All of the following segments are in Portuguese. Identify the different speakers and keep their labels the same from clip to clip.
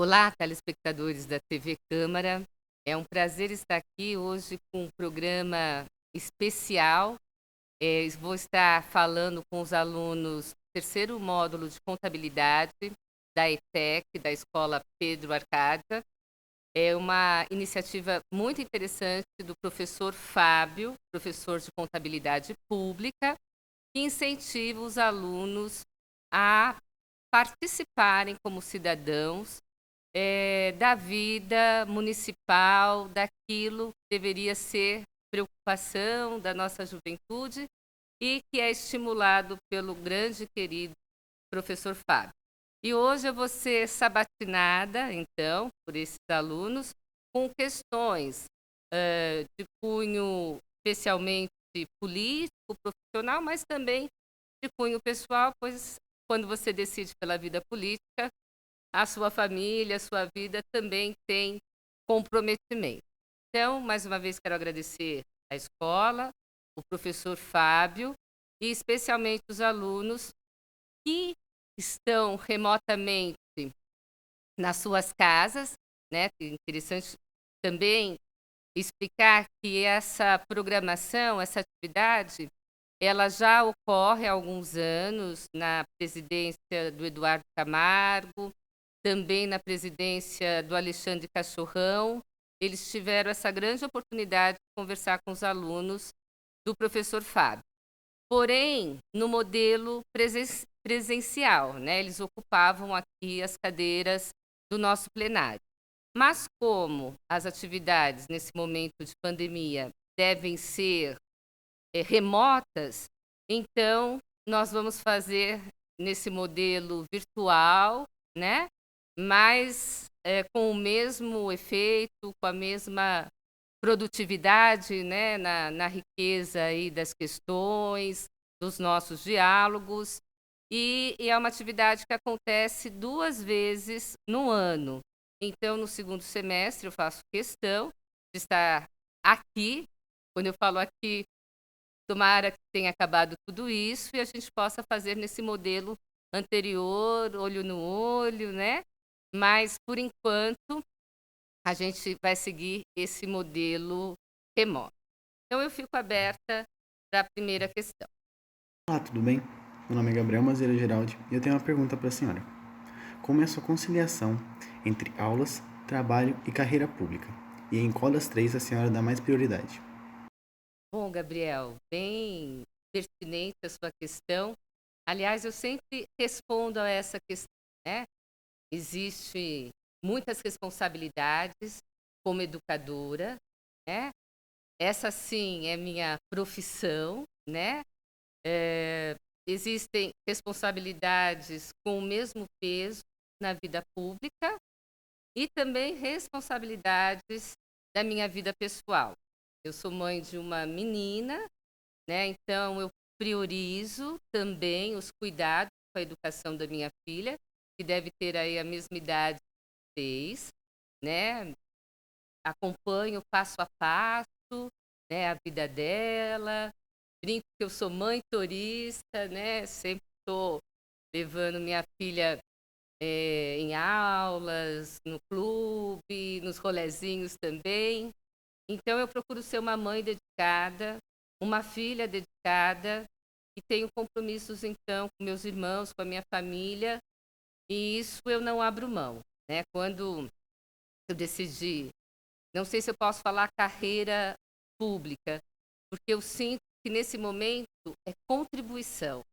Speaker 1: Olá, telespectadores da TV Câmara. É um prazer estar aqui hoje com um programa especial. Vou estar falando com os alunos do terceiro módulo de contabilidade da ETEC, da Escola Pedro Arcádia. É uma iniciativa muito interessante do professor Fábio, professor de contabilidade pública, que incentiva os alunos a participarem como cidadãos da vida municipal, daquilo que deveria ser preocupação da nossa juventude e que é estimulado pelo grande e querido professor Fábio. E hoje eu vou ser sabatinada, então, por esses alunos, com questões de cunho especialmente político, profissional, mas também de cunho pessoal, pois quando você decide pela vida política, a sua família, a sua vida também tem comprometimento. Então, mais uma vez, quero agradecer a escola, o professor Fábio e especialmente os alunos que estão remotamente nas suas casas, né? É interessante também explicar que essa programação, essa atividade, ela já ocorre há alguns anos na presidência do Eduardo Camargo, também na presidência do Alexandre Cachorrão. Eles tiveram essa grande oportunidade de conversar com os alunos do professor Fábio. Porém, no modelo presencial, né? Eles ocupavam aqui as cadeiras do nosso plenário. Mas como as atividades nesse momento de pandemia devem ser remotas, então nós vamos fazer nesse modelo virtual, né? Mas com o mesmo efeito, com a mesma produtividade, né? Na riqueza aí das questões, dos nossos diálogos. E é uma atividade que acontece 2 vezes no ano. Então, no segundo semestre, eu faço questão de estar aqui. Quando eu falo aqui, tomara que tenha acabado tudo isso e a gente possa fazer nesse modelo anterior, olho no olho, né? Mas, por enquanto, a gente vai seguir esse modelo remoto. Então, eu fico aberta para a primeira questão.
Speaker 2: Olá, tudo bem? Meu nome é Gabriel Mazeira Geraldi e eu tenho uma pergunta para a senhora. Como é a sua conciliação entre aulas, trabalho e carreira pública? E em qual das três a senhora dá mais prioridade?
Speaker 1: Bom, Gabriel, bem pertinente a sua questão. Aliás, eu sempre respondo a essa questão, né? Existe muitas responsabilidades como educadora, né? Essa sim é minha profissão, né? Existem responsabilidades com o mesmo peso na vida pública e também responsabilidades da minha vida pessoal. Eu sou mãe de uma menina, né? Então eu priorizo também os cuidados com a educação da minha filha, que deve ter aí a mesma idade de 6, né? Acompanho passo a passo, né, a vida dela. Brinco que eu sou mãe turista, né? Sempre estou levando minha filha em aulas, no clube, nos rolezinhos também. Então eu procuro ser uma mãe dedicada, uma filha dedicada e tenho compromissos então com meus irmãos, com a minha família, e isso eu não abro mão, né? Quando eu decidi, não sei se eu posso falar carreira pública, porque eu sinto que nesse momento é contribuição,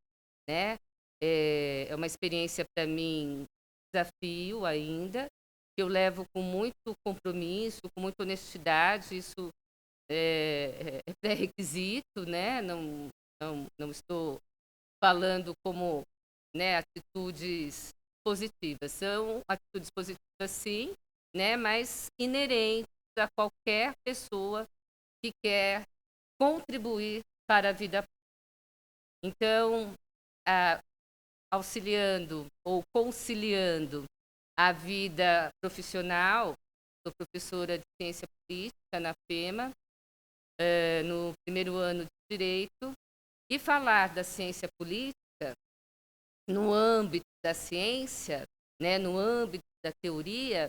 Speaker 1: né? É uma experiência para mim desafio ainda, que eu levo com muito compromisso, com muita honestidade, isso é pré-requisito, né? Não estou falando como, né, atitudes positivas. São atitudes positivas, sim, né? Mas inerentes a qualquer pessoa que quer contribuir para a vida. Então, a, auxiliando ou conciliando a vida profissional, sou professora de ciência política na FEMA, no primeiro ano de Direito, e falar da ciência política no âmbito da ciência, né, no âmbito da teoria,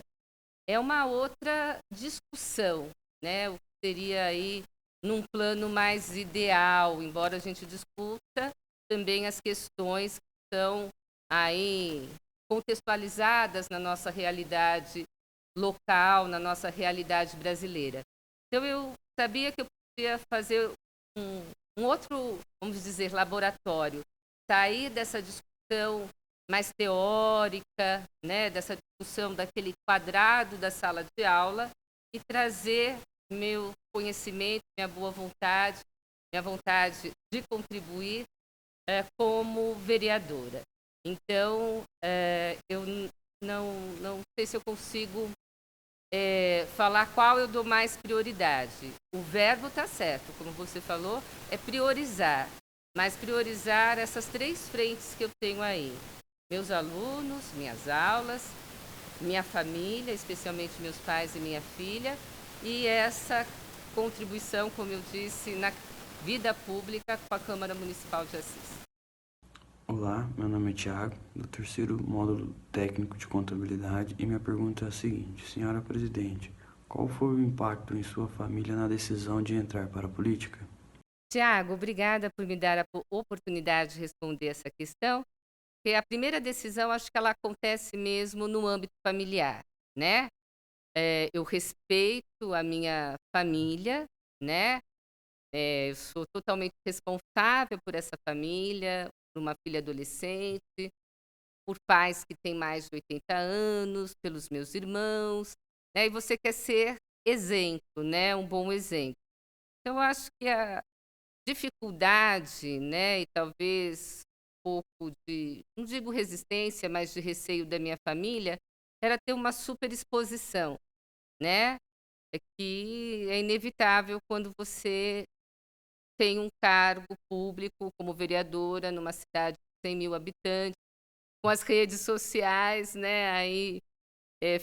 Speaker 1: é uma outra discussão, né? O que seria aí num plano mais ideal, embora a gente discuta também as questões que estão aí contextualizadas na nossa realidade local, na nossa realidade brasileira. Então eu sabia que eu podia fazer um, um outro, vamos dizer, laboratório, sair dessa discussão mais teórica, né, dessa discussão daquele quadrado da sala de aula e trazer meu conhecimento, minha vontade de contribuir como vereadora. Então, eu não sei se eu consigo falar qual eu dou mais prioridade. O verbo está certo, como você falou, é priorizar. Mas priorizar essas 3 frentes que eu tenho aí. Meus alunos, minhas aulas, minha família, especialmente meus pais e minha filha, e essa contribuição, como eu disse, na vida pública com a Câmara Municipal de Assis.
Speaker 3: Olá, meu nome é Thiago, do terceiro módulo técnico de contabilidade, e minha pergunta é a seguinte: senhora presidente, qual foi o impacto em sua família na decisão de entrar para a política?
Speaker 1: Tiago, obrigada por me dar a oportunidade de responder essa questão, porque a primeira decisão acho que ela acontece mesmo no âmbito familiar, né? Eu respeito a minha família, né? Eu sou totalmente responsável por essa família, por uma filha adolescente, por pais que têm mais de 80 anos, pelos meus irmãos, né? E você quer ser exemplo, né? Um bom exemplo. Então, eu acho que a dificuldade, né? E talvez um pouco de, não digo resistência, mas de receio da minha família, era ter uma superexposição, né? É que é inevitável quando você tem um cargo público como vereadora numa cidade de 100 mil habitantes, com as redes sociais, né, aí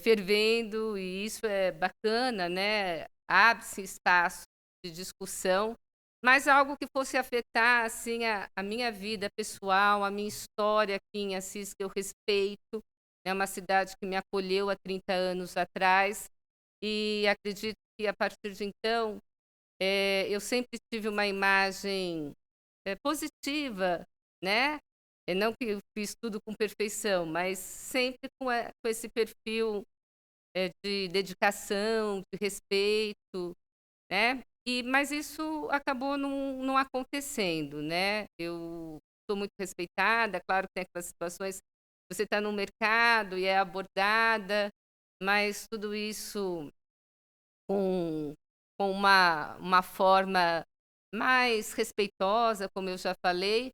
Speaker 1: fervendo, e isso é bacana, né, abre-se espaço de discussão, mas algo que fosse afetar, assim, a minha vida pessoal, a minha história aqui em Assis, que eu respeito, é uma cidade que me acolheu há 30 anos atrás, e acredito que a partir de então eu sempre tive uma imagem positiva, né? Não que eu fiz tudo com perfeição, mas sempre com esse perfil de dedicação, de respeito, né? Mas isso acabou não acontecendo, né? Eu sou muito respeitada, claro que tem aquelas situações, você está no mercado e é abordada, mas tudo isso com, com uma forma mais respeitosa, como eu já falei.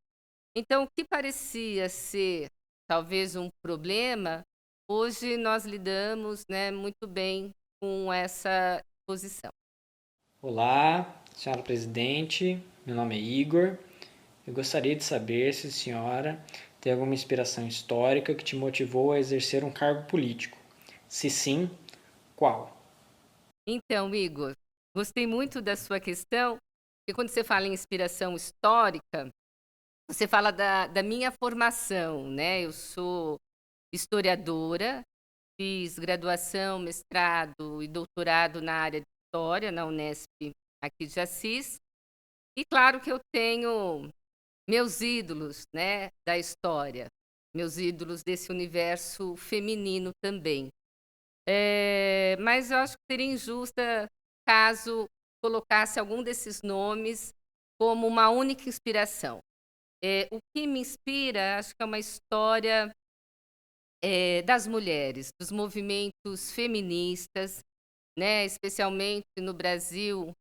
Speaker 1: Então, o que parecia ser talvez um problema, hoje nós lidamos, né, muito bem com essa posição.
Speaker 4: Olá, senhora presidente, meu nome é Igor. Eu gostaria de saber se a senhora tem alguma inspiração histórica que te motivou a exercer um cargo político. Se sim, qual?
Speaker 1: Então, Igor, gostei muito da sua questão, porque quando você fala em inspiração histórica, você fala da minha formação, né? Eu sou historiadora, fiz graduação, mestrado e doutorado na área de história na Unesp aqui de Assis. E claro que eu tenho meus ídolos, né, da história, meus ídolos desse universo feminino também. Mas eu acho que seria injusta caso colocasse algum desses nomes como uma única inspiração. O que me inspira, acho que é uma história das mulheres, dos movimentos feministas, né, especialmente no Brasil,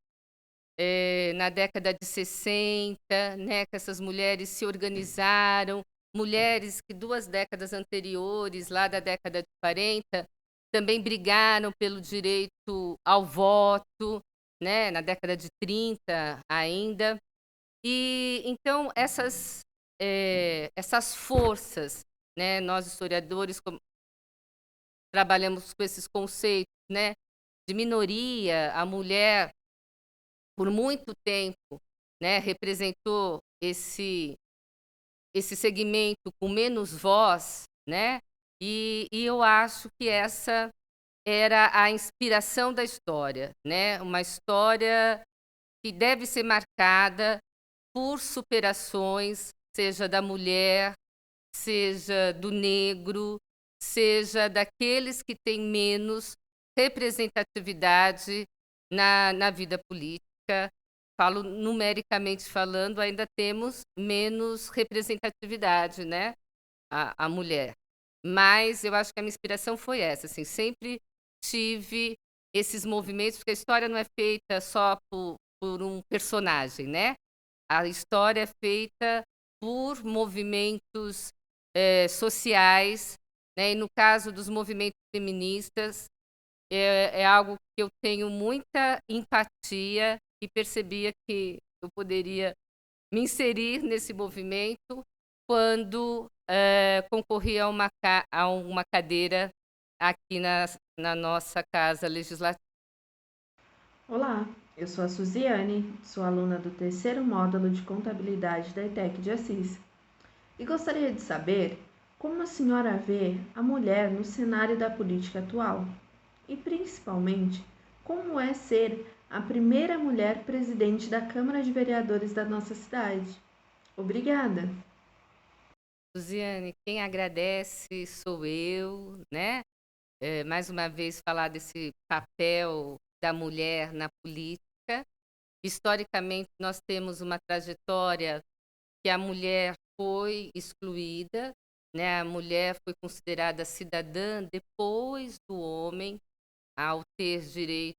Speaker 1: na década de 60, né, que essas mulheres se organizaram, mulheres que 2 décadas anteriores, lá da década de 40, também brigaram pelo direito ao voto, né, na década de 30 ainda. E então essas forças, né, nós historiadores trabalhamos com esses conceitos, né, de minoria, a mulher por muito tempo, né, representou esse segmento com menos voz, né, E eu acho que essa era a inspiração da história, né? Uma história que deve ser marcada por superações, seja da mulher, seja do negro, seja daqueles que têm menos representatividade na vida política. Falo numericamente falando, ainda temos menos representatividade, né? A mulher. Mas eu acho que a minha inspiração foi essa, assim, sempre tive esses movimentos, porque a história não é feita só por um personagem, né? A história é feita por movimentos sociais, né? E no caso dos movimentos feministas, é algo que eu tenho muita empatia e percebia que eu poderia me inserir nesse movimento quando concorri a uma cadeira aqui na nossa casa legislativa.
Speaker 5: Olá, eu sou a Suziane, sou aluna do terceiro módulo de contabilidade da ETEC de Assis e gostaria de saber como a senhora vê a mulher no cenário da política atual e, principalmente, como é ser a primeira mulher presidente da Câmara de Vereadores da nossa cidade. Obrigada!
Speaker 1: Luziane, quem agradece sou eu, né? Mais uma vez falar desse papel da mulher na política. Historicamente, nós temos uma trajetória que a mulher foi excluída, né? A mulher foi considerada cidadã depois do homem, ao ter direito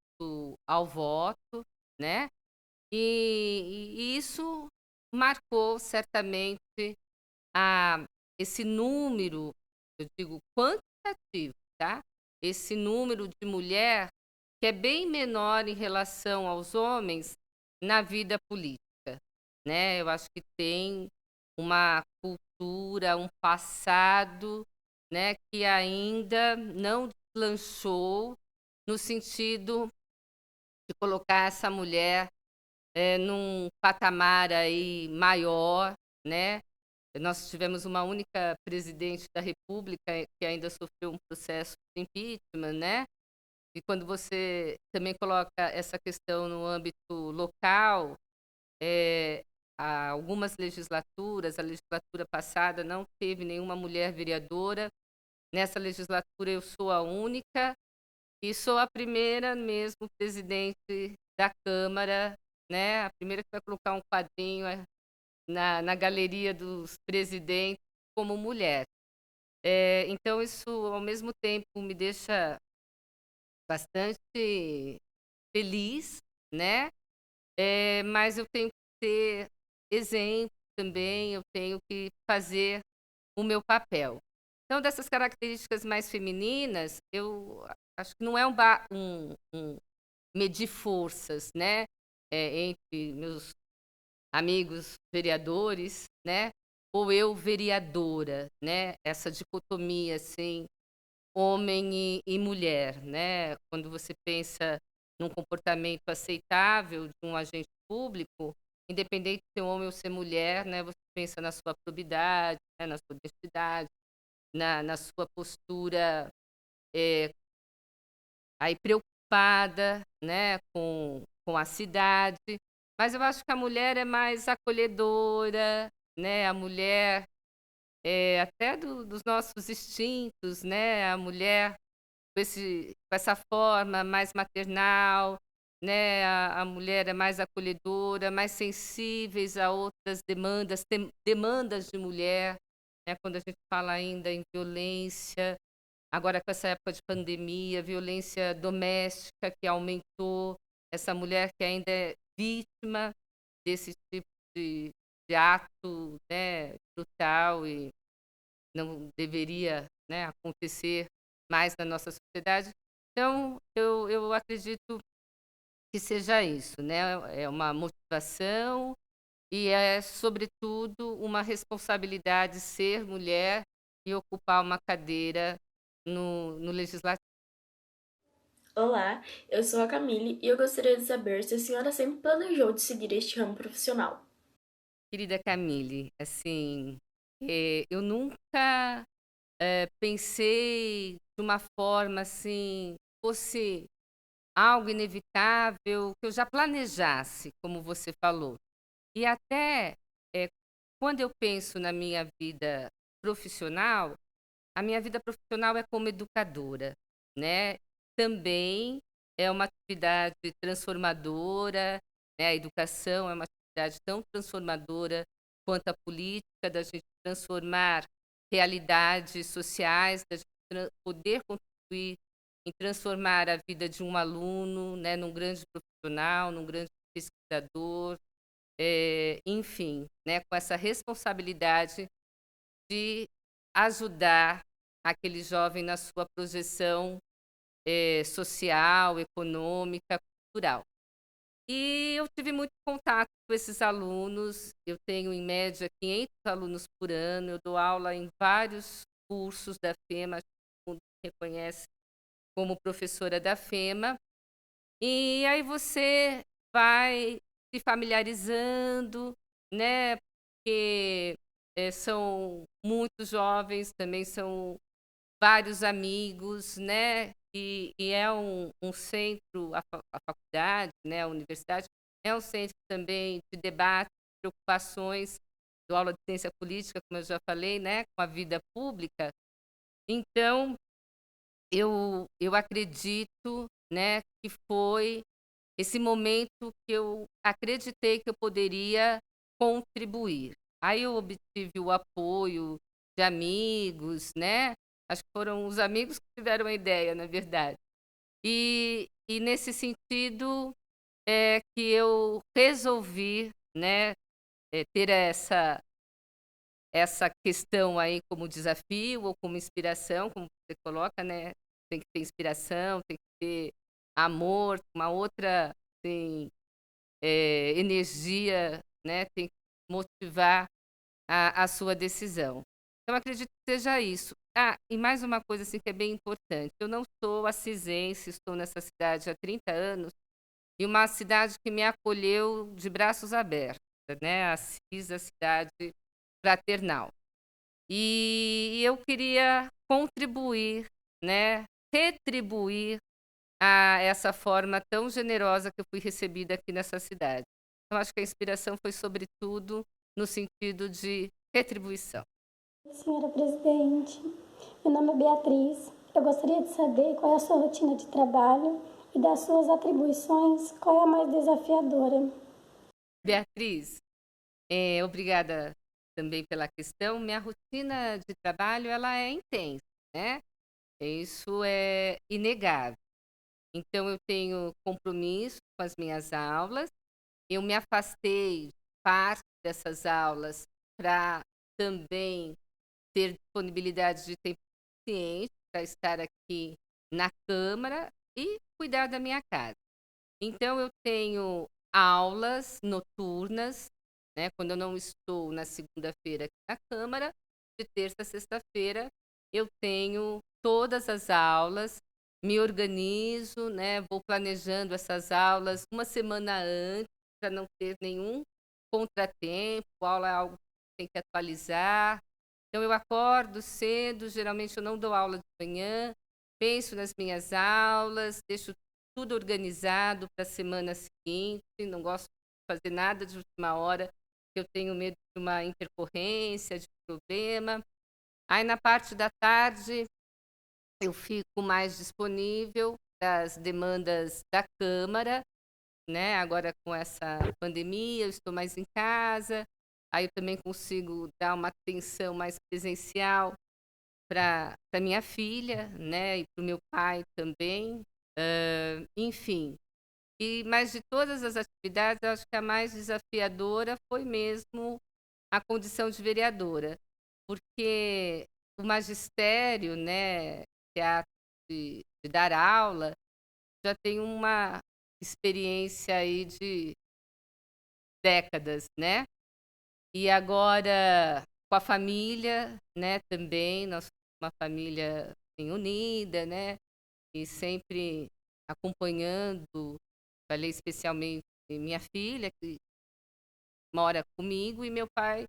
Speaker 1: ao voto, né? E isso marcou certamente a esse número, eu digo quantitativo, tá? Esse número de mulher que é bem menor em relação aos homens na vida política, né? Eu acho que tem uma cultura, um passado, né, que ainda não deslanchou no sentido de colocar essa mulher num patamar aí maior, né? Nós tivemos uma única presidente da República que ainda sofreu um processo de impeachment, né? E quando você também coloca essa questão no âmbito local, há algumas legislaturas, a legislatura passada não teve nenhuma mulher vereadora. Nessa legislatura eu sou a única e sou a primeira mesmo presidente da Câmara, né? A primeira que vai colocar um quadrinho na galeria dos presidentes como mulher. Então, isso, ao mesmo tempo, me deixa bastante feliz, né? Mas eu tenho que ter exemplo também, eu tenho que fazer o meu papel. Então, dessas características mais femininas, eu acho que não é um medir forças, né? Entre meus amigos vereadores, né? Ou eu vereadora, né? Essa dicotomia, assim, homem e mulher, né? Quando você pensa num comportamento aceitável de um agente público, independente de ser homem ou ser mulher, né? Você pensa na sua probidade, né? Na sua honestidade, na sua postura aí preocupada, né? Com a cidade. Mas eu acho que a mulher é mais acolhedora, né? A mulher até dos nossos instintos, né? A mulher com essa forma mais maternal, né? A mulher é mais acolhedora, mais sensíveis a outras demandas, demandas de mulher, né? Quando a gente fala ainda em violência, agora com essa época de pandemia, violência doméstica que aumentou, essa mulher que ainda é vítima desse tipo de ato, né, brutal e não deveria, né, acontecer mais na nossa sociedade. Então, eu acredito que seja isso, né? É uma motivação e é, sobretudo, uma responsabilidade ser mulher e ocupar uma cadeira no legislativo.
Speaker 6: Olá, eu sou a Camille e eu gostaria de saber se a senhora sempre planejou de seguir este ramo profissional.
Speaker 1: Querida Camille, assim, eu nunca pensei de uma forma assim, fosse algo inevitável, que eu já planejasse, como você falou. E até quando eu penso na minha vida profissional, a minha vida profissional é como educadora, né? Também é uma atividade transformadora, né? A educação é uma atividade tão transformadora quanto a política, da gente transformar realidades sociais, da gente poder contribuir em transformar a vida de um aluno, né, num grande profissional, num grande pesquisador, enfim, né, com essa responsabilidade de ajudar aquele jovem na sua projeção social, econômica, cultural. E eu tive muito contato com esses alunos, eu tenho em média 500 alunos por ano, eu dou aula em vários cursos da FEMA, acho que todo mundo me reconhece como professora da FEMA, e aí você vai se familiarizando, né? Porque são muitos jovens, também são vários amigos, né? E é um centro, a faculdade, né? A universidade, é um centro também de debate, preocupações do aula de ciência política, como eu já falei, né? Com a vida pública. Então, eu acredito, né, que foi esse momento que eu acreditei que eu poderia contribuir. Aí eu obtive o apoio de amigos, né? Acho que foram os amigos que tiveram a ideia, na verdade. E nesse sentido é que eu resolvi, né, ter essa questão aí como desafio ou como inspiração, como você coloca, né? Tem que ter inspiração, tem que ter amor, uma outra assim, energia, né? Tem que motivar a sua decisão. Então, acredito que seja isso. Ah, e mais uma coisa assim que é bem importante. Eu não sou assisense, estou nessa cidade há 30 anos, e uma cidade que me acolheu de braços abertos, né? Assis, a cidade fraternal. E eu queria contribuir, né, retribuir a essa forma tão generosa que eu fui recebida aqui nessa cidade. Então, acho que a inspiração foi, sobretudo, no sentido de retribuição.
Speaker 7: Senhora presidente, meu nome é Beatriz. Eu gostaria de saber qual é a sua rotina de trabalho e das suas atribuições, qual é a mais desafiadora?
Speaker 1: Beatriz, obrigada também pela questão. Minha rotina de trabalho ela é intensa, né? Isso é inegável. Então, eu tenho compromisso com as minhas aulas. Eu me afastei de parte dessas aulas para também ter disponibilidade de tempo suficiente para estar aqui na Câmara e cuidar da minha casa. Então, eu tenho aulas noturnas, né? Quando eu não estou na segunda-feira aqui na Câmara, de terça a sexta-feira, eu tenho todas as aulas, me organizo, né? Vou planejando essas aulas uma semana antes, para não ter nenhum contratempo, a aula é algo que tem que atualizar. Então, eu acordo cedo, geralmente eu não dou aula de manhã, penso nas minhas aulas, deixo tudo organizado para a semana seguinte, não gosto de fazer nada de última hora, eu tenho medo de uma intercorrência, de problema. Aí, na parte da tarde, eu fico mais disponível para as demandas da Câmara, né? Agora, com essa pandemia, eu estou mais em casa, aí eu também consigo dar uma atenção mais presencial para minha filha, né? E para o meu pai também. Enfim, mas de todas as atividades, eu acho que a mais desafiadora foi mesmo a condição de vereadora, porque o magistério, né, teatro de dar aula, já tem uma experiência aí de décadas, né? E agora com a família, né, também, nós somos uma família assim, unida, né? E sempre acompanhando, falei especialmente minha filha, que mora comigo, e meu pai,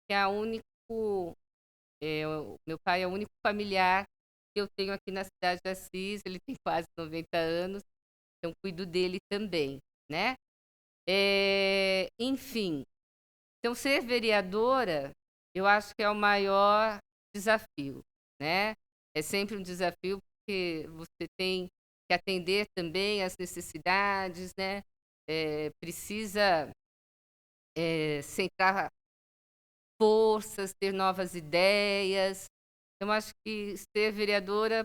Speaker 1: que é o único Meu pai é o único familiar que eu tenho aqui na cidade de Assis, ele tem quase 90 anos, então cuido dele também, né? Enfim, então ser vereadora, eu acho que é o maior desafio, né? É sempre um desafio porque você tem que atender também às necessidades, né? Precisa centrar forças, ter novas ideias. Eu acho que ser vereadora,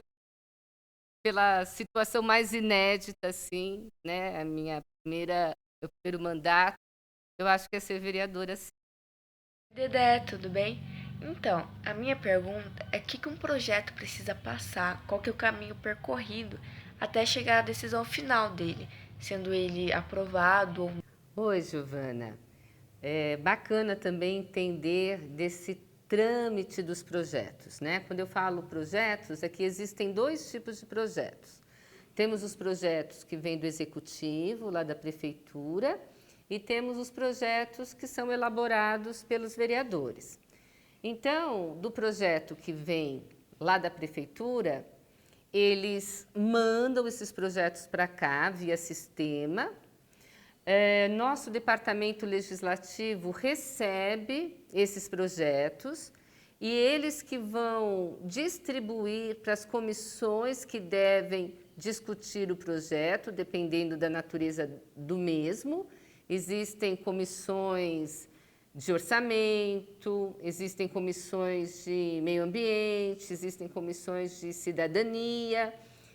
Speaker 1: pela situação mais inédita, assim, né? Meu primeiro mandato, eu acho que é ser vereadora, sim.
Speaker 8: Dedé, tudo bem? Então, a minha pergunta é o que um projeto precisa passar, qual que é o caminho percorrido até chegar à decisão final dele, sendo ele aprovado ou não.
Speaker 1: Oi, Giovana. É bacana também entender desse trâmite dos projetos, né? Quando eu falo projetos, é que existem dois tipos de projetos. Temos os projetos que vêm do executivo, lá da prefeitura, e temos os projetos que são elaborados pelos vereadores. Então, do projeto que vem lá da prefeitura, eles mandam esses projetos para cá via sistema. Nosso departamento legislativo recebe esses projetos e eles que vão distribuir para as comissões que devem discutir o projeto, dependendo da natureza do mesmo. Existem comissões de orçamento, existem comissões de meio ambiente, existem comissões de cidadania,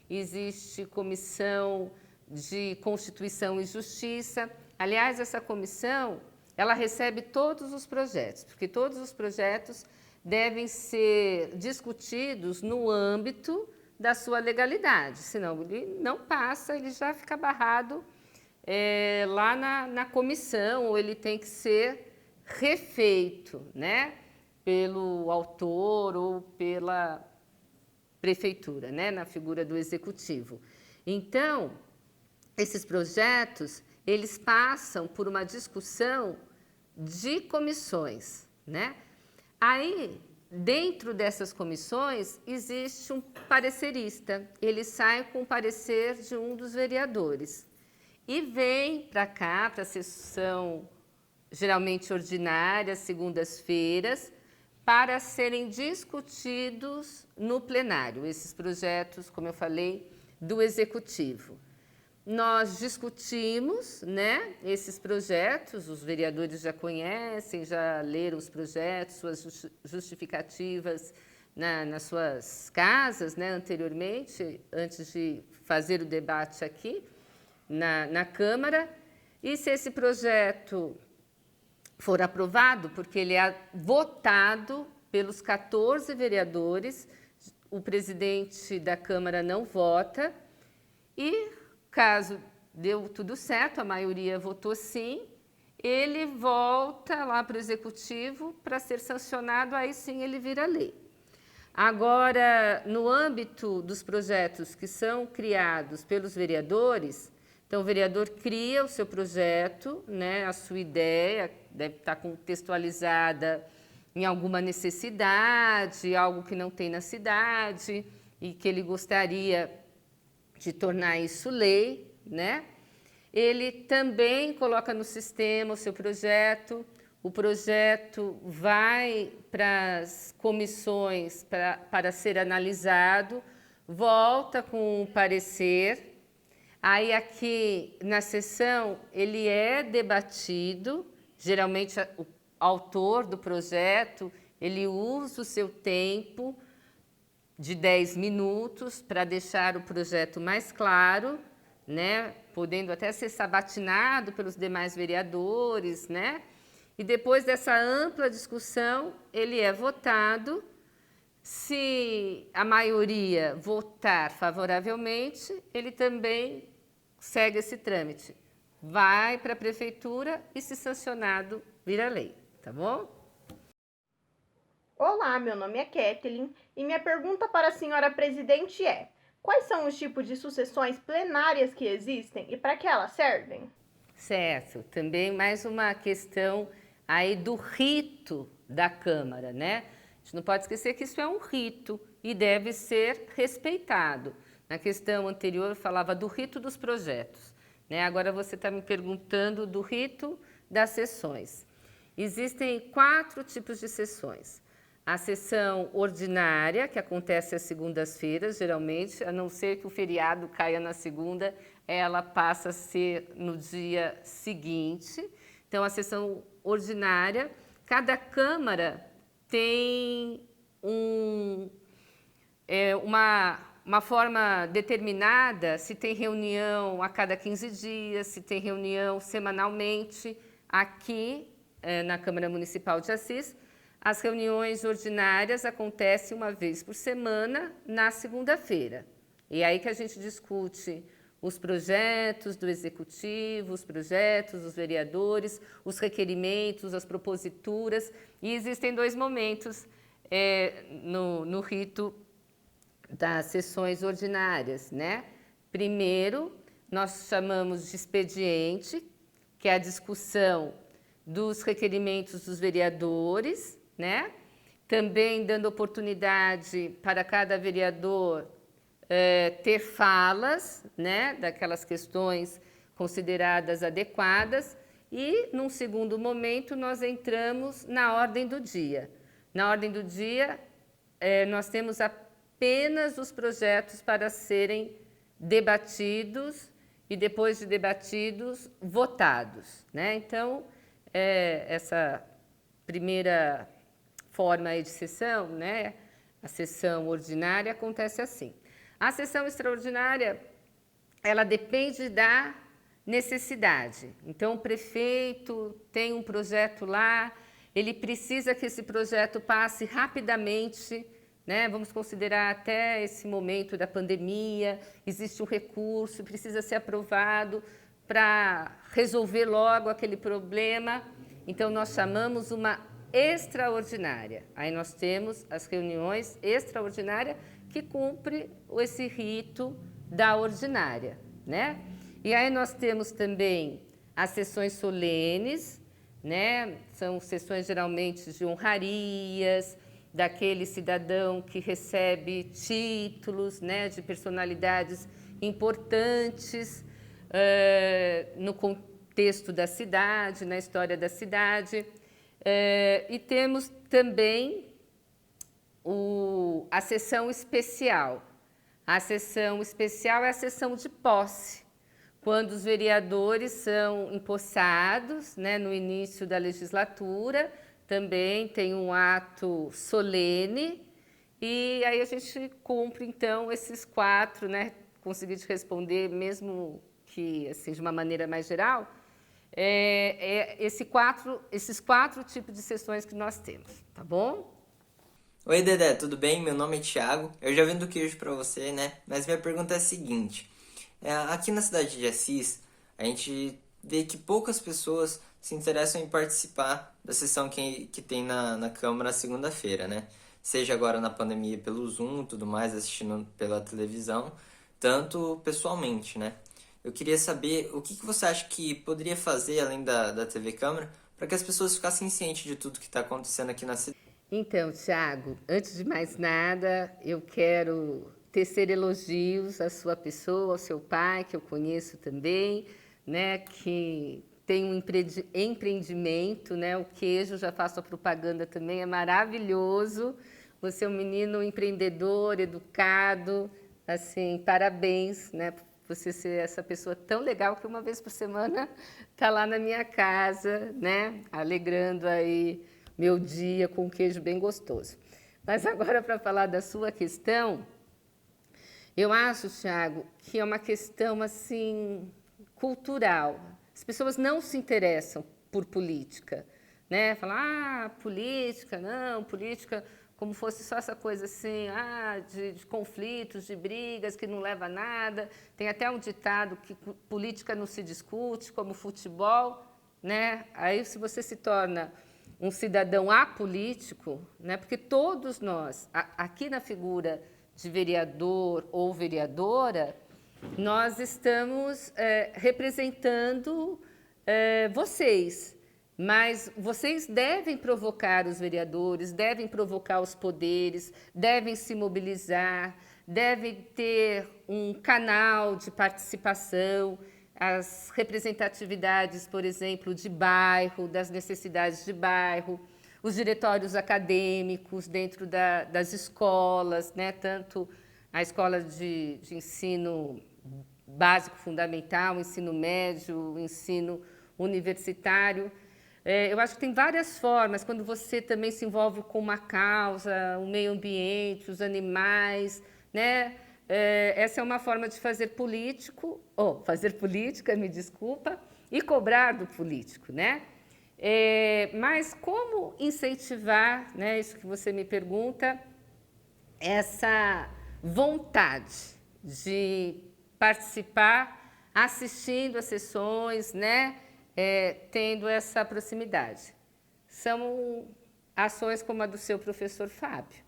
Speaker 1: existe comissão de Constituição e Justiça. Aliás, essa comissão, ela recebe todos os projetos, porque todos os projetos devem ser discutidos no âmbito da sua legalidade, senão ele não passa, ele já fica barrado lá na comissão, ou ele tem que ser refeito, né, pelo autor ou pela prefeitura, né, na figura do executivo. Então, esses projetos, eles passam por uma discussão de comissões, né? Aí, dentro dessas comissões, existe um parecerista. Ele sai com o parecer de um dos vereadores e vem para cá, para a sessão geralmente ordinária, segundas-feiras, para serem discutidos no plenário, esses projetos, como eu falei, do executivo. Nós discutimos, né, esses projetos, os vereadores já conhecem, já leram os projetos, suas justificativas nas suas casas, né, anteriormente, antes de fazer o debate aqui na Câmara. E se esse projeto for aprovado, porque ele é votado pelos 14 vereadores, o presidente da Câmara não vota, e caso deu tudo certo, a maioria votou sim, ele volta lá para o Executivo para ser sancionado, aí sim ele vira lei. Agora, no âmbito dos projetos que são criados pelos vereadores, então o vereador cria o seu projeto, né, a sua ideia, deve estar contextualizada em alguma necessidade, algo que não tem na cidade e que ele gostaria de tornar isso lei, né? Ele também coloca no sistema o seu projeto, o projeto vai para as comissões para ser analisado, volta com o parecer, aí aqui na sessão ele é debatido, geralmente o autor do projeto, ele usa o seu tempo de 10 minutos para deixar o projeto mais claro, né, podendo até ser sabatinado pelos demais vereadores, né? E depois dessa ampla discussão, ele é votado. Se a maioria votar favoravelmente, ele também segue esse trâmite. Vai para a prefeitura e, se sancionado, vira lei, tá bom?
Speaker 9: Olá, meu nome é Kathleen e minha pergunta para a senhora presidente é: quais são os tipos de sucessões plenárias que existem e para que elas servem?
Speaker 1: Certo, também mais uma questão aí do rito da Câmara, né? A gente não pode esquecer que isso é um rito e deve ser respeitado. Na questão anterior, eu falava do rito dos projetos, né? Agora você está me perguntando do rito das sessões. Existem 4 tipos de sessões. A sessão ordinária, que acontece às segundas-feiras, geralmente, a não ser que o feriado caia na segunda, ela passa a ser no dia seguinte. Então, a sessão ordinária, cada Câmara tem uma forma determinada, se tem reunião a cada 15 dias, se tem reunião semanalmente. Aqui, na Câmara Municipal de Assis, as reuniões ordinárias acontecem uma vez por semana, na segunda-feira. E é aí que a gente discute os projetos do Executivo, os projetos dos vereadores, os requerimentos, as proposituras. E existem 2 momentos no rito das sessões ordinárias, né? Primeiro, nós chamamos de expediente, que é a discussão dos requerimentos dos vereadores, né? Também dando oportunidade para cada vereador ter falas, né? Daquelas questões consideradas adequadas. E, num segundo momento, nós entramos na ordem do dia. Na ordem do dia, nós temos apenas os projetos para serem debatidos e, depois de debatidos, votados, né? Então, essa primeira forma aí de sessão, né? A sessão ordinária acontece assim. A sessão extraordinária, ela depende da necessidade. Então, o prefeito tem um projeto lá, ele precisa que esse projeto passe rapidamente, né? Vamos considerar até esse momento da pandemia, existe um recurso, precisa ser aprovado para resolver logo aquele problema. Então, nós chamamos uma extraordinária. Aí nós temos as reuniões extraordinárias que cumpre esse rito da ordinária, né? E aí nós temos também as sessões solenes, né? São sessões geralmente de honrarias, daquele cidadão que recebe títulos, né, de personalidades importantes no contexto da cidade, na história da cidade. E temos também a sessão especial. A sessão especial é a sessão de posse, quando os vereadores são empossados, né, no início da legislatura. Também tem um ato solene, e aí a gente cumpre, então, esses 4, né? Consegui te responder, mesmo que assim, de uma maneira mais geral, esses 4 tipos de sessões que nós temos, tá bom?
Speaker 10: Oi, Dedé, tudo bem? Meu nome é Thiago, eu já vendo queijo para você, né? Mas minha pergunta é a seguinte, aqui na cidade de Assis, a gente vê que poucas pessoas se interessam em participar da sessão que tem na Câmara segunda-feira, né? Seja agora na pandemia pelo Zoom e tudo mais, assistindo pela televisão, tanto pessoalmente, né? Eu queria saber o que você acha que poderia fazer, além da TV Câmara, para que as pessoas ficassem cientes de tudo que está acontecendo aqui na cidade.
Speaker 1: Então, Thiago, antes de mais nada, eu quero tecer elogios à sua pessoa, ao seu pai, que eu conheço também, né, que tem um empreendimento, né, o queijo, já faço a propaganda também, é maravilhoso. Você é um menino empreendedor, educado, assim, parabéns, né, por você ser essa pessoa tão legal que uma vez por semana está lá na minha casa, né, alegrando aí meu dia com um queijo bem gostoso. Mas agora, para falar da sua questão, eu acho, Thiago, que é uma questão assim cultural. As pessoas não se interessam por política, né? Falam, política, não, política como fosse só essa coisa assim, de conflitos, de brigas, que não leva a nada. Tem até um ditado que política não se discute, como futebol, né? Aí, se você se torna um cidadão apolítico, né? Porque todos nós, aqui na figura de vereador ou vereadora, nós estamos representando vocês. mas vocês devem provocar os vereadores, devem provocar os poderes, devem se mobilizar, devem ter um canal de participação, as representatividades, por exemplo, de bairro, das necessidades de bairro, os diretórios acadêmicos dentro das escolas, né? Tanto a escola de ensino básico fundamental, ensino médio, ensino universitário. Eu acho que tem várias formas, quando você também se envolve com uma causa, o meio ambiente, os animais, né? Essa é uma forma de fazer fazer política, me desculpa, e cobrar do político, né? Mas como incentivar, né, isso que você me pergunta, essa vontade de participar, assistindo às sessões, né? Tendo essa proximidade. São ações como a do seu professor Fábio,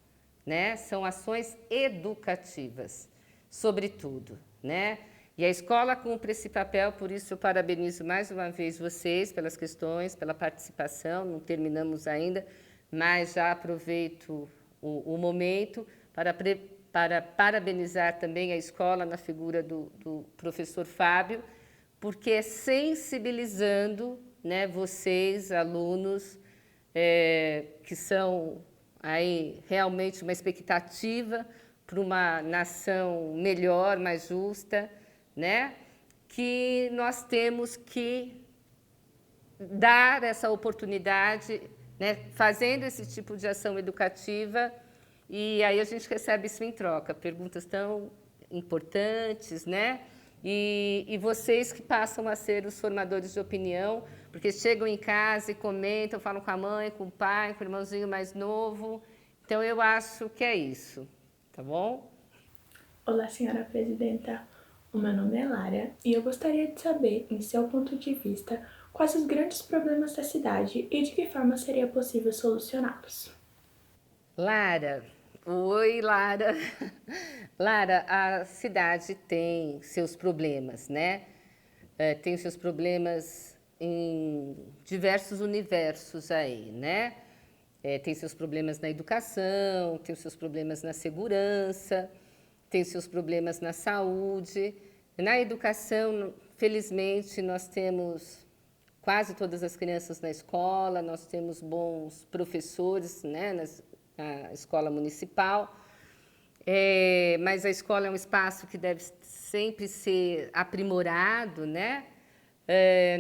Speaker 1: né? São ações educativas, sobretudo, né? E a escola cumpre esse papel, por isso eu parabenizo mais uma vez vocês pelas questões, pela participação, não terminamos ainda, mas já aproveito o momento para parabenizar também a escola na figura do professor Fábio, porque é sensibilizando, né, vocês, alunos, que são aí realmente uma expectativa para uma nação melhor, mais justa, né, que nós temos que dar essa oportunidade, né, fazendo esse tipo de ação educativa, e aí a gente recebe isso em troca, perguntas tão importantes, né? E vocês que passam a ser os formadores de opinião, porque chegam em casa e comentam, falam com a mãe, com o pai, com o irmãozinho mais novo. Então, eu acho que é isso, tá bom?
Speaker 11: Olá, senhora presidenta. O meu nome é Lara e eu gostaria de saber, em seu ponto de vista, quais os grandes problemas da cidade e de que forma seria possível solucioná-los.
Speaker 1: Lara, oi, Lara. Lara, a cidade tem seus problemas, né? Tem os seus problemas em diversos universos aí, né? Tem seus problemas na educação, tem os seus problemas na segurança, tem os seus problemas na saúde. Na educação, felizmente, nós temos quase todas as crianças na escola, nós temos bons professores, né, na escola municipal, mas a escola é um espaço que deve sempre ser aprimorado, né?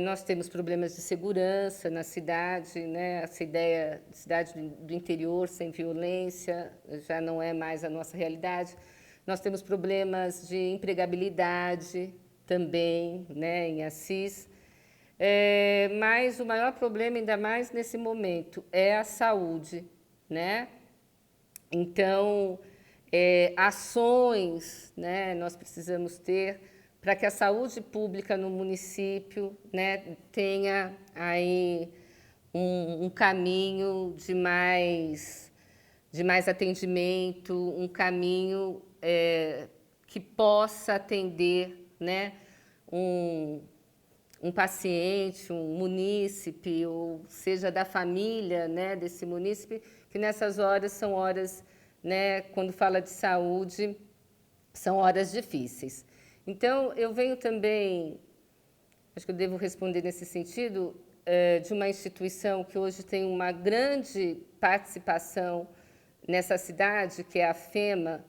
Speaker 1: Nós temos problemas de segurança na cidade, né? Essa ideia de cidade do interior sem violência já não é mais a nossa realidade. Nós temos problemas de empregabilidade também, né, em Assis. Mas o maior problema, ainda mais nesse momento, é a saúde, né? Então, ações, né, nós precisamos ter para que a saúde pública no município, né, tenha aí um caminho de mais atendimento, um caminho que possa atender, né, um paciente, um munícipe, ou seja, da família, né, desse munícipe, que nessas horas são horas, né, quando fala de saúde, são horas difíceis. Então, eu venho também, acho que eu devo responder nesse sentido, de uma instituição que hoje tem uma grande participação nessa cidade, que é a FEMA,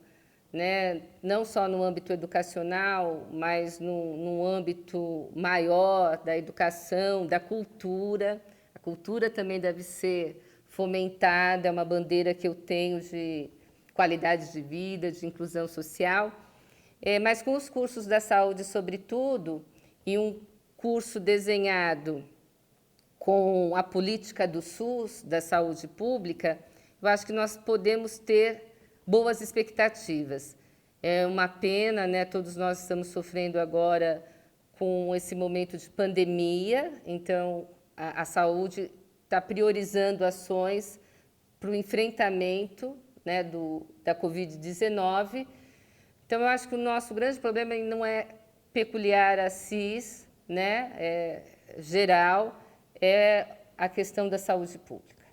Speaker 1: né, não só no âmbito educacional, mas num âmbito maior da educação, da cultura. A cultura também deve ser fomentada, é uma bandeira que eu tenho de qualidade de vida, de inclusão social. Mas com os cursos da saúde, sobretudo, e um curso desenhado com a política do SUS, da saúde pública, eu acho que nós podemos ter boas expectativas. É uma pena, né? Todos nós estamos sofrendo agora com esse momento de pandemia, então a saúde está priorizando ações para o enfrentamento, né, da Covid-19. Então, eu acho que o nosso grande problema não é peculiar a CIS, né, geral, é a questão da saúde pública.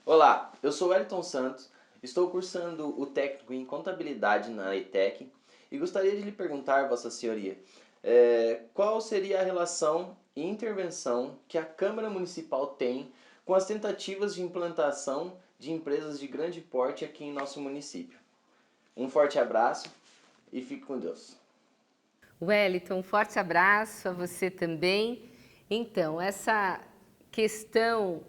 Speaker 12: Olá, eu sou Wellington Santos, estou cursando o técnico em contabilidade na ETEC e gostaria de lhe perguntar, Vossa Senhoria, qual seria a relação e intervenção que a Câmara Municipal tem com as tentativas de implantação de empresas de grande porte aqui em nosso município. Um forte abraço e fique com Deus.
Speaker 1: Wellington, um forte abraço a você também. Então, essa questão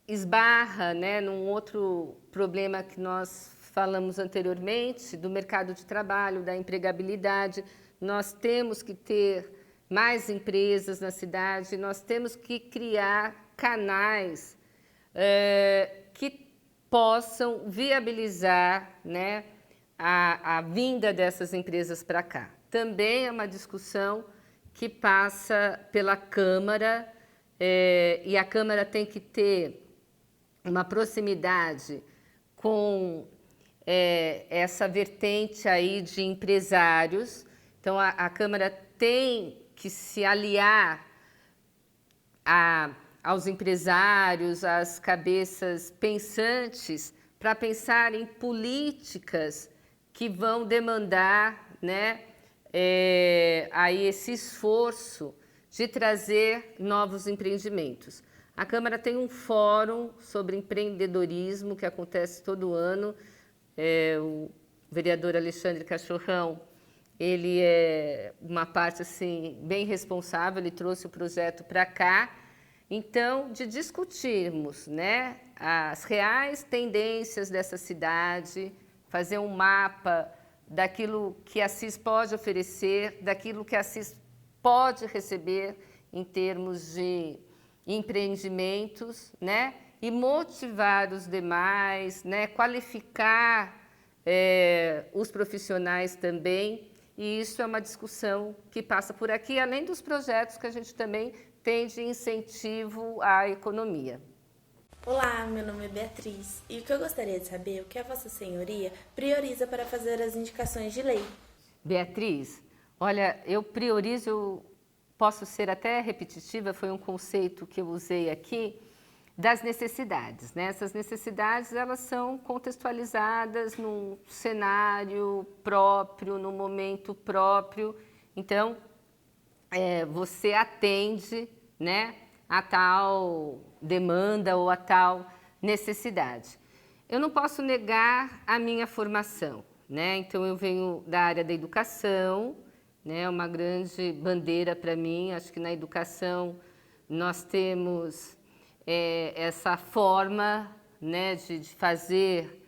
Speaker 1: esbarra, né, num outro problema que nós falamos anteriormente, do mercado de trabalho, da empregabilidade. Nós temos que ter mais empresas na cidade, nós temos que criar canais que possam viabilizar, né, a vinda dessas empresas para cá. Também é uma discussão que passa pela Câmara, e a Câmara tem que ter uma proximidade com essa vertente aí de empresários. Então, a Câmara tem que se aliar aos empresários, às cabeças pensantes, para pensar em políticas que vão demandar, né, aí esse esforço de trazer novos empreendimentos. A Câmara tem um fórum sobre empreendedorismo que acontece todo ano. O vereador Alexandre Cachorrão, ele é uma parte assim, bem responsável, ele trouxe o projeto para cá. Então, de discutirmos, né, as reais tendências dessa cidade, fazer um mapa daquilo que a Assis pode oferecer, daquilo que a Assis pode receber em termos de empreendimentos, né, e motivar os demais, né, qualificar os profissionais também. E isso é uma discussão que passa por aqui, além dos projetos que a gente também tem de incentivo à economia.
Speaker 13: Olá, meu nome é Beatriz e o que eu gostaria de saber é o que a Vossa Senhoria prioriza para fazer as indicações de lei.
Speaker 1: Beatriz, olha, eu priorizo, eu posso ser até repetitiva, foi um conceito que eu usei aqui, das necessidades, né? Essas necessidades, elas são contextualizadas num cenário próprio, no momento próprio. Então, você atende, né, a tal demanda ou a tal necessidade. Eu não posso negar a minha formação, né? Então, eu venho da área da educação, né? Uma grande bandeira para mim. Acho que na educação nós temos essa forma, né, de fazer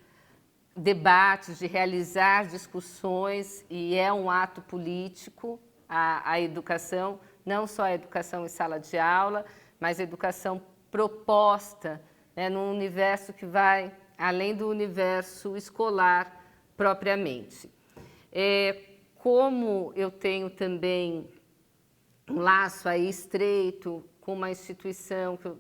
Speaker 1: debates, de realizar discussões, e é um ato político a educação, não só a educação em sala de aula, mas a educação proposta, né, num universo que vai além do universo escolar propriamente. Como eu tenho também um laço aí estreito com uma instituição que eu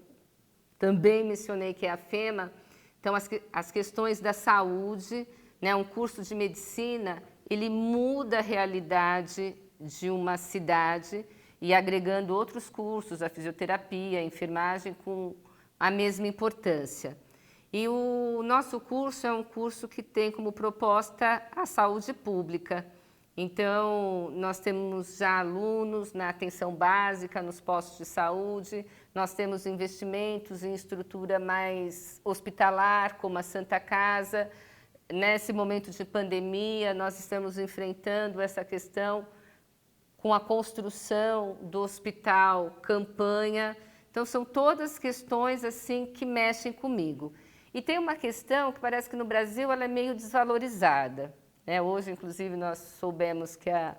Speaker 1: também mencionei, que é a FEMA, então as questões da saúde, né, um curso de medicina, ele muda a realidade de uma cidade e agregando outros cursos, a fisioterapia, a enfermagem, com a mesma importância. E o nosso curso é um curso que tem como proposta a saúde pública. Então, nós temos já alunos na atenção básica, nos postos de saúde, nós temos investimentos em estrutura mais hospitalar, como a Santa Casa. Nesse momento de pandemia, nós estamos enfrentando essa questão com a construção do hospital campanha. Então, são todas questões assim que mexem comigo. E tem uma questão que parece que no Brasil ela é meio desvalorizada. Hoje, inclusive, nós soubemos que a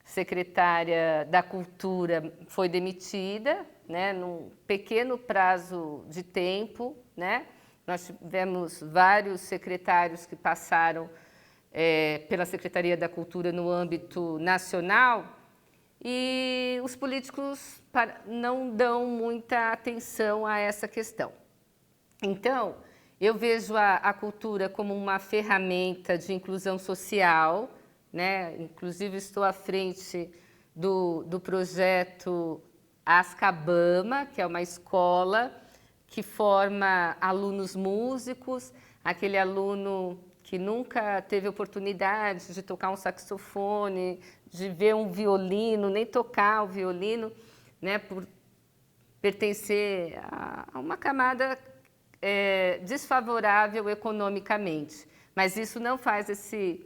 Speaker 1: secretária da Cultura foi demitida, né, num pequeno prazo de tempo, né? Nós tivemos vários secretários que passaram pela Secretaria da Cultura no âmbito nacional e os políticos não dão muita atenção a essa questão. Então, eu vejo a cultura como uma ferramenta de inclusão social, né? Inclusive estou à frente do projeto Ascabama, que é uma escola que forma alunos músicos, aquele aluno que nunca teve oportunidade de tocar um saxofone, de ver um violino, nem tocar o violino, né, por pertencer a uma camada desfavorável economicamente. Mas isso não faz esse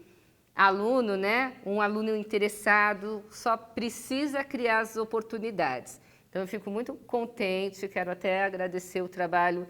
Speaker 1: aluno, né, um aluno interessado, só precisa criar as oportunidades. Então, eu fico muito contente, quero até agradecer o trabalho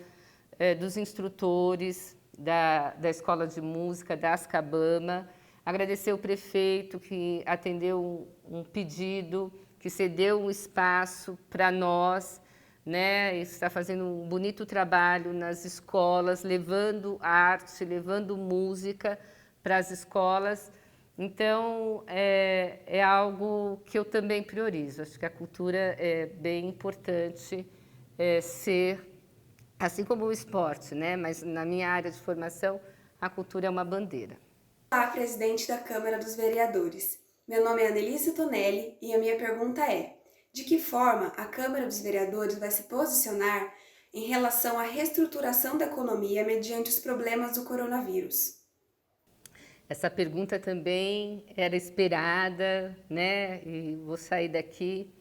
Speaker 1: dos instrutores da Escola de Música da Ascabama, agradecer o prefeito que atendeu um pedido, que cedeu um espaço para nós, né, está fazendo um bonito trabalho nas escolas, levando arte, levando música para as escolas. Então, é algo que eu também priorizo. Acho que a cultura é bem importante ser, assim como o esporte, né? Mas na minha área de formação, a cultura é uma bandeira.
Speaker 14: Olá, presidente da Câmara dos Vereadores. Meu nome é Anelise Tonelli e a minha pergunta é: de que forma a Câmara dos Vereadores vai se posicionar em relação à reestruturação da economia mediante os problemas do coronavírus?
Speaker 1: Essa pergunta também era esperada, né? E vou sair daqui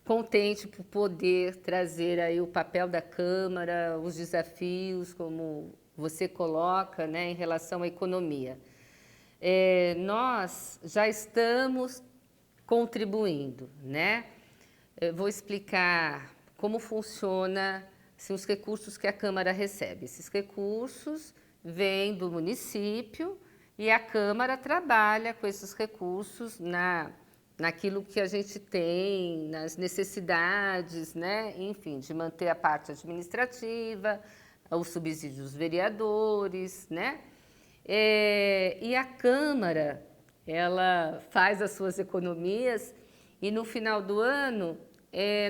Speaker 1: contente por poder trazer aí o papel da Câmara, os desafios, como você coloca, né, em relação à economia. Nós já estamos contribuindo, né? Eu vou explicar como funciona assim, os recursos que a Câmara recebe. Esses recursos vêm do município e a Câmara trabalha com esses recursos naquilo que a gente tem, nas necessidades, né? Enfim, de manter a parte administrativa, os subsídios dos vereadores, né? E a Câmara, ela faz as suas economias e no final do ano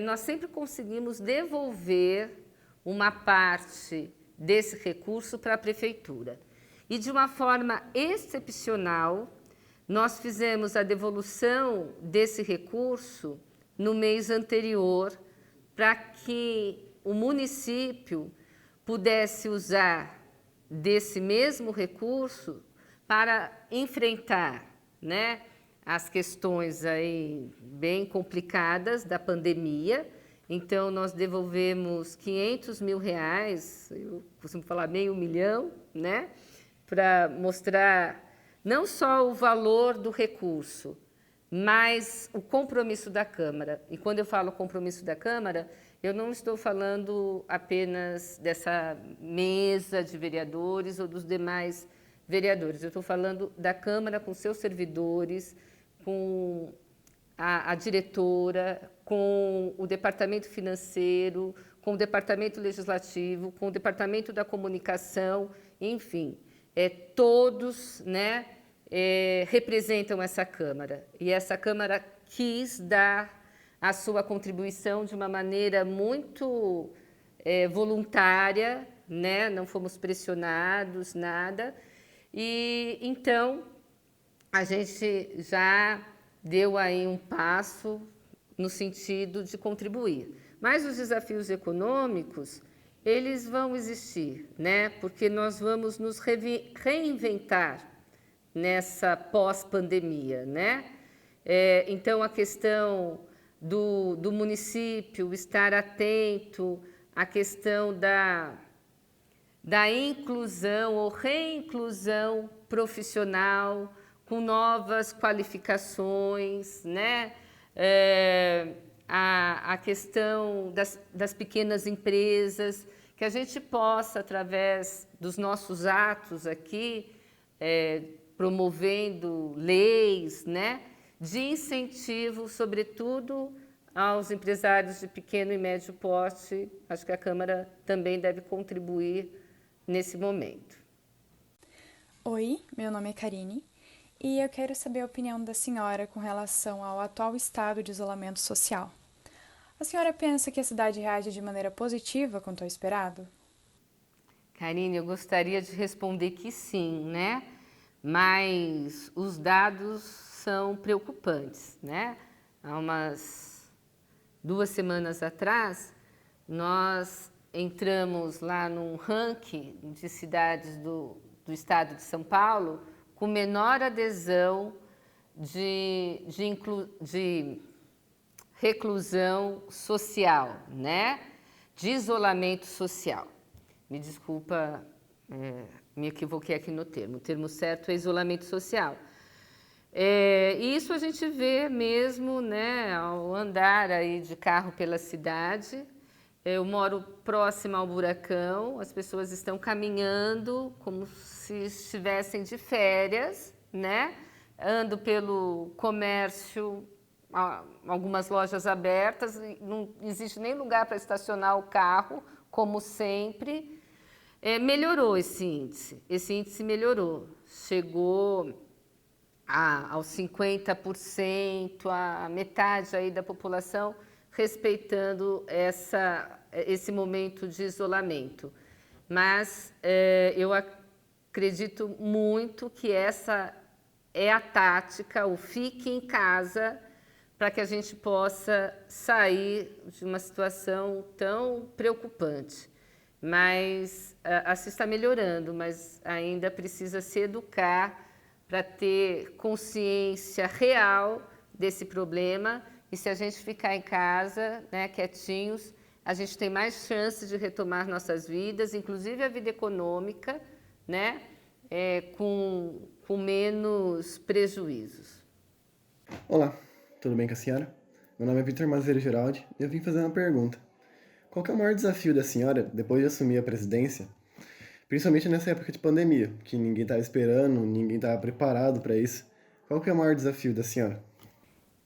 Speaker 1: nós sempre conseguimos devolver uma parte desse recurso para a Prefeitura. E de uma forma excepcional, nós fizemos a devolução desse recurso no mês anterior para que o município pudesse usar desse mesmo recurso para enfrentar, né, as questões aí bem complicadas da pandemia. Então, nós devolvemos R$500 mil, eu costumo falar meio milhão, né, para mostrar não só o valor do recurso, mas o compromisso da Câmara. E quando eu falo compromisso da Câmara, eu não estou falando apenas dessa mesa de vereadores ou dos demais vereadores. Eu estou falando da Câmara com seus servidores, com a diretora, com o departamento financeiro, com o departamento legislativo, com o departamento da comunicação, enfim, todos, né, representam essa Câmara. E essa Câmara quis dar a sua contribuição de uma maneira muito voluntária, né? Não fomos pressionados, nada. E então a gente já deu aí um passo no sentido de contribuir. Mas os desafios econômicos, eles vão existir, né? Porque nós vamos nos reinventar nessa pós-pandemia, né? Então, a questão do município estar atento à questão da inclusão ou reinclusão profissional, com novas qualificações, né? A questão das pequenas empresas, que a gente possa, através dos nossos atos aqui, promovendo leis, né, de incentivo, sobretudo, aos empresários de pequeno e médio porte. Acho que a Câmara também deve contribuir nesse momento.
Speaker 15: Oi, meu nome é Karine e eu quero saber a opinião da senhora com relação ao atual estado de isolamento social. A senhora pensa que a cidade reage de maneira positiva quanto ao esperado?
Speaker 1: Karine, eu gostaria de responder que sim, né? Mas os dados são preocupantes, né? Há umas 2 semanas atrás, nós entramos lá num ranking de cidades do estado de São Paulo com menor adesão de reclusão social, né? De isolamento social. Me desculpa, me equivoquei aqui no termo. O termo certo é isolamento social. E isso a gente vê mesmo, né, ao andar aí de carro pela cidade. Eu moro próxima ao Buracão, as pessoas estão caminhando como se estivessem de férias, né? Ando pelo comércio, algumas lojas abertas, não existe nem lugar para estacionar o carro, como sempre. Melhorou esse índice melhorou, chegou aos 50%, a metade aí da população respeitando esse momento de isolamento. Mas eu acredito muito que essa é a tática, o fique em casa, para que a gente possa sair de uma situação tão preocupante. Mas assim está melhorando, mas ainda precisa se educar para ter consciência real desse problema. E se a gente ficar em casa, né, quietinhos, a gente tem mais chances de retomar nossas vidas, inclusive a vida econômica, né, com menos prejuízos.
Speaker 2: Olá, tudo bem com a senhora? Meu nome é Victor Mazeiro Geraldi e eu vim fazer uma pergunta. Qual que é o maior desafio da senhora depois de assumir a presidência, principalmente nessa época de pandemia, que ninguém estava esperando, ninguém estava preparado para isso? Qual que é o maior desafio da senhora?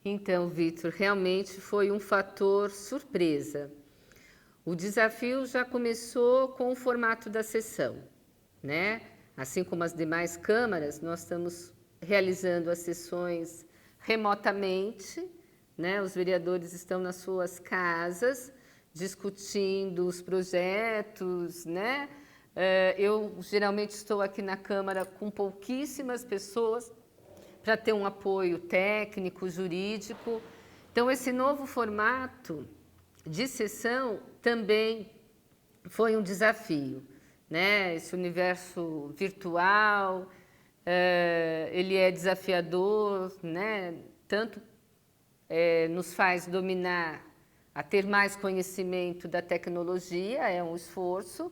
Speaker 1: Então, Victor, realmente foi um fator surpresa. O desafio já começou com o formato da sessão, né? Assim como as demais câmaras, nós estamos realizando as sessões remotamente, né? Os vereadores estão nas suas casas, discutindo os projetos, né? Eu geralmente estou aqui na Câmara com pouquíssimas pessoas para ter um apoio técnico, jurídico. Então, esse novo formato de sessão também foi um desafio, né? Esse universo virtual, ele é desafiador, né? Tanto nos faz dominar, a ter mais conhecimento da tecnologia, é um esforço,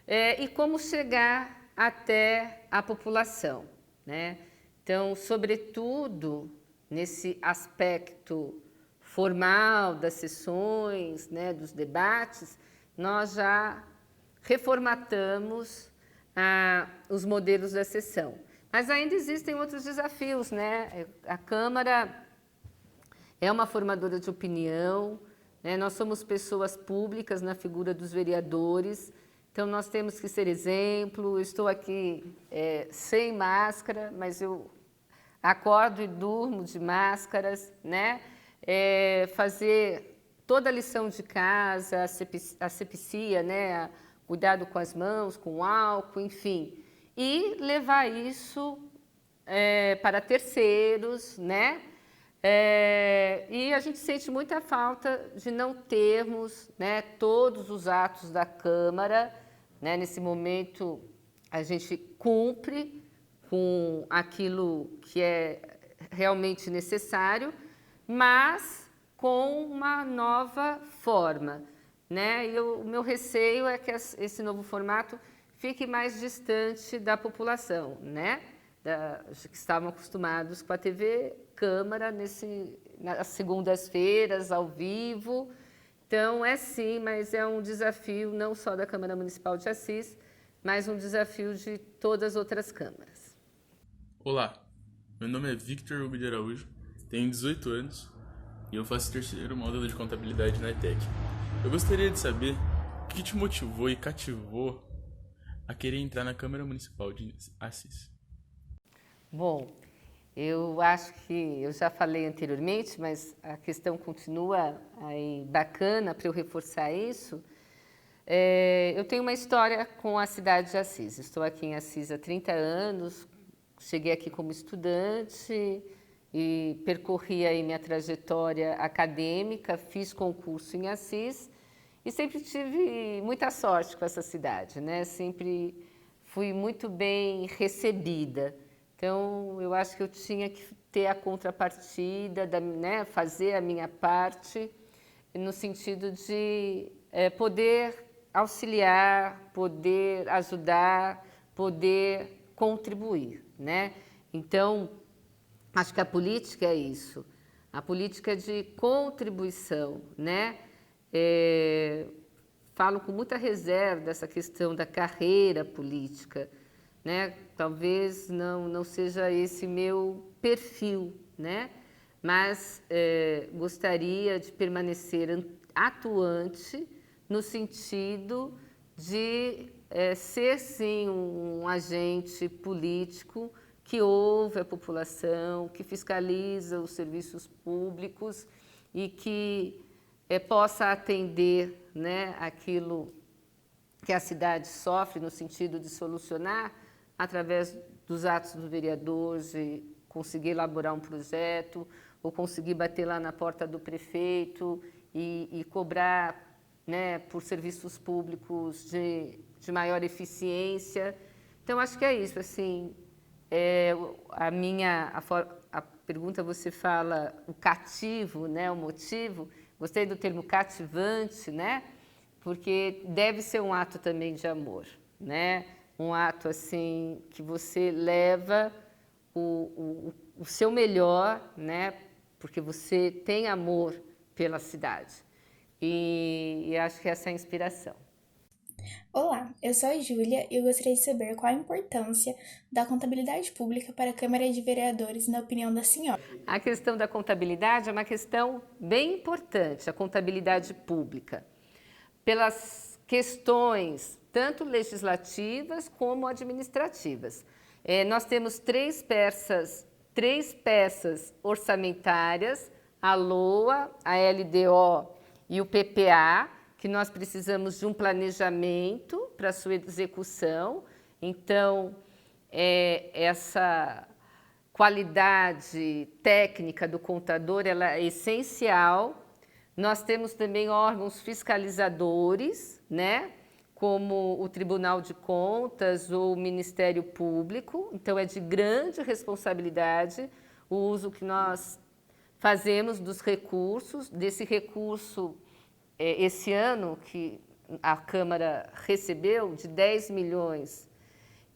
Speaker 1: e como chegar até a população, né? Então, sobretudo, nesse aspecto formal das sessões, né, dos debates, nós já reformatamos os modelos da sessão. Mas ainda existem outros desafios, né? A Câmara é uma formadora de opinião, né? Nós somos pessoas públicas na figura dos vereadores, então nós temos que ser exemplo. Eu estou aqui sem máscara, mas eu acordo e durmo de máscaras, né? Fazer toda a lição de casa, a asepsia, né? Cuidado com as mãos, com álcool, enfim. E levar isso para terceiros, né? E a gente sente muita falta de não termos, né, todos os atos da Câmara, né? Nesse momento, a gente cumpre com aquilo que é realmente necessário, mas com uma nova forma, né? E o meu receio é que esse novo formato fique mais distante da população, né? Que estavam acostumados com a TV Câmara nas segundas-feiras, ao vivo. Então, sim, mas é um desafio não só da Câmara Municipal de Assis, mas um desafio de todas as outras câmaras.
Speaker 16: Olá, meu nome é Victor Hugo de Araújo, tenho 18 anos e eu faço o terceiro módulo de contabilidade na ETEC. Eu gostaria de saber o que te motivou e cativou a querer entrar na Câmara Municipal de Assis.
Speaker 1: Bom, eu acho que eu já falei anteriormente, mas a questão continua aí bacana para eu reforçar isso. Eu tenho uma história com a cidade de Assis. Estou aqui em Assis há 30 anos, cheguei aqui como estudante, e percorri aí minha trajetória acadêmica, fiz concurso em Assis e sempre tive muita sorte com essa cidade, né? Sempre fui muito bem recebida. Então, eu acho que eu tinha que ter a contrapartida, né? Fazer a minha parte, no sentido de poder auxiliar, poder ajudar, poder contribuir, né? Então, acho que a política é isso, a política de contribuição, né? Falo com muita reserva dessa questão da carreira política, né? Talvez não seja esse meu perfil, né? Mas gostaria de permanecer atuante no sentido de ser, sim, um agente político que ouve a população, que fiscaliza os serviços públicos e que possa atender, né, aquilo que a cidade sofre no sentido de solucionar através dos atos do vereador, de conseguir elaborar um projeto ou conseguir bater lá na porta do prefeito e cobrar, né, por serviços públicos de maior eficiência. Então, acho que é isso, assim, a pergunta você fala o cativo, né, o motivo, gostei do termo cativante, né, porque deve ser um ato também de amor, né, um ato assim que você leva o seu melhor, né, porque você tem amor pela cidade e acho que essa é a inspiração.
Speaker 17: Olá, eu sou a Júlia e eu gostaria de saber qual a importância da contabilidade pública para a Câmara de Vereadores, na opinião da senhora.
Speaker 1: A questão da contabilidade é uma questão bem importante, a contabilidade pública, pelas questões tanto legislativas como administrativas. Nós temos três peças orçamentárias, a LOA, a LDO e o PPA, que nós precisamos de um planejamento para a sua execução. Então, essa qualidade técnica do contador ela é essencial. Nós temos também órgãos fiscalizadores, né, como o Tribunal de Contas ou o Ministério Público. Então, é de grande responsabilidade o uso que nós fazemos dos recursos, desse recurso. Esse ano que a Câmara recebeu de 10 milhões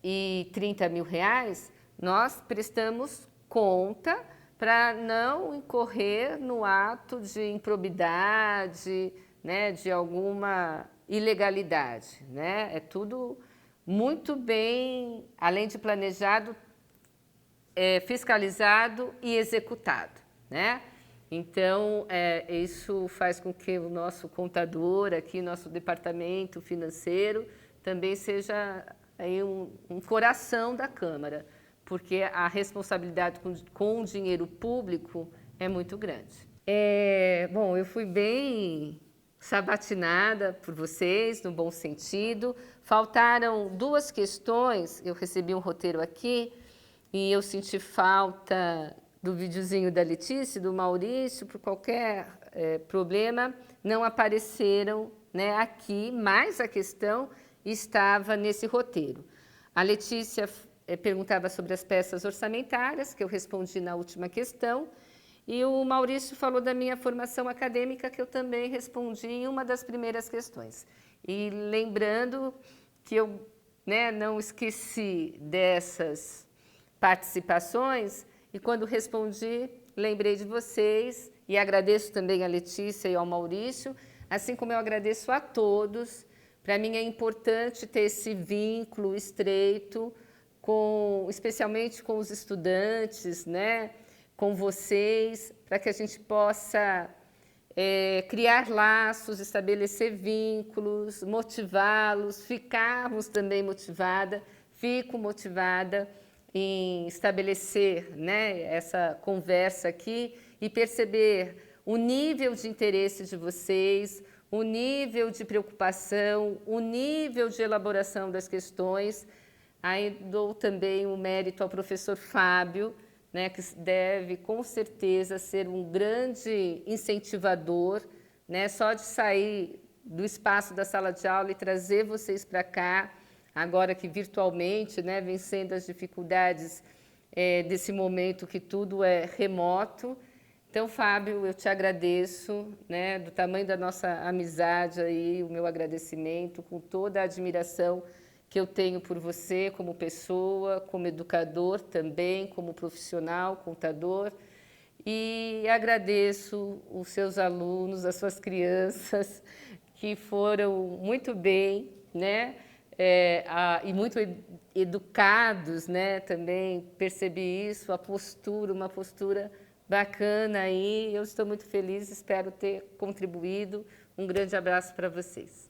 Speaker 1: e 30 mil reais, nós prestamos conta para não incorrer no ato de improbidade, né, de alguma ilegalidade, né? É tudo muito bem, além de planejado, fiscalizado e executado, né? Então, isso faz com que o nosso contador aqui, nosso departamento financeiro, também seja aí um coração da Câmara, porque a responsabilidade com o dinheiro público é muito grande. Bom, eu fui bem sabatinada por vocês, no bom sentido. Faltaram duas questões, eu recebi um roteiro aqui e eu senti falta do videozinho da Letícia, do Maurício, por qualquer problema, não apareceram, né, aqui, mas a questão estava nesse roteiro. A Letícia perguntava sobre as peças orçamentárias, que eu respondi na última questão, e o Maurício falou da minha formação acadêmica, que eu também respondi em uma das primeiras questões. E lembrando que eu, né, não esqueci dessas participações, e quando respondi, lembrei de vocês e agradeço também a Letícia e ao Maurício, assim como eu agradeço a todos. Para mim é importante ter esse vínculo estreito, especialmente com os estudantes, né? Com vocês, para que a gente possa criar laços, estabelecer vínculos, motivá-los, ficarmos também motivada, fico motivada em estabelecer, né, essa conversa aqui e perceber o nível de interesse de vocês, o nível de preocupação, o nível de elaboração das questões. Aí dou também o mérito ao professor Fábio, né, que deve, com certeza, ser um grande incentivador, né, só de sair do espaço da sala de aula e trazer vocês para cá, agora que virtualmente, né, vencendo as dificuldades desse momento que tudo é remoto. Então, Fábio, eu te agradeço, né, do tamanho da nossa amizade aí, o meu agradecimento, com toda a admiração que eu tenho por você como pessoa, como educador também, como profissional, contador. E agradeço os seus alunos, as suas crianças, que foram muito bem, né? E muito educados, né? Também percebi isso, a postura, uma postura bacana aí. Eu estou muito feliz, espero ter contribuído. Um grande abraço para vocês.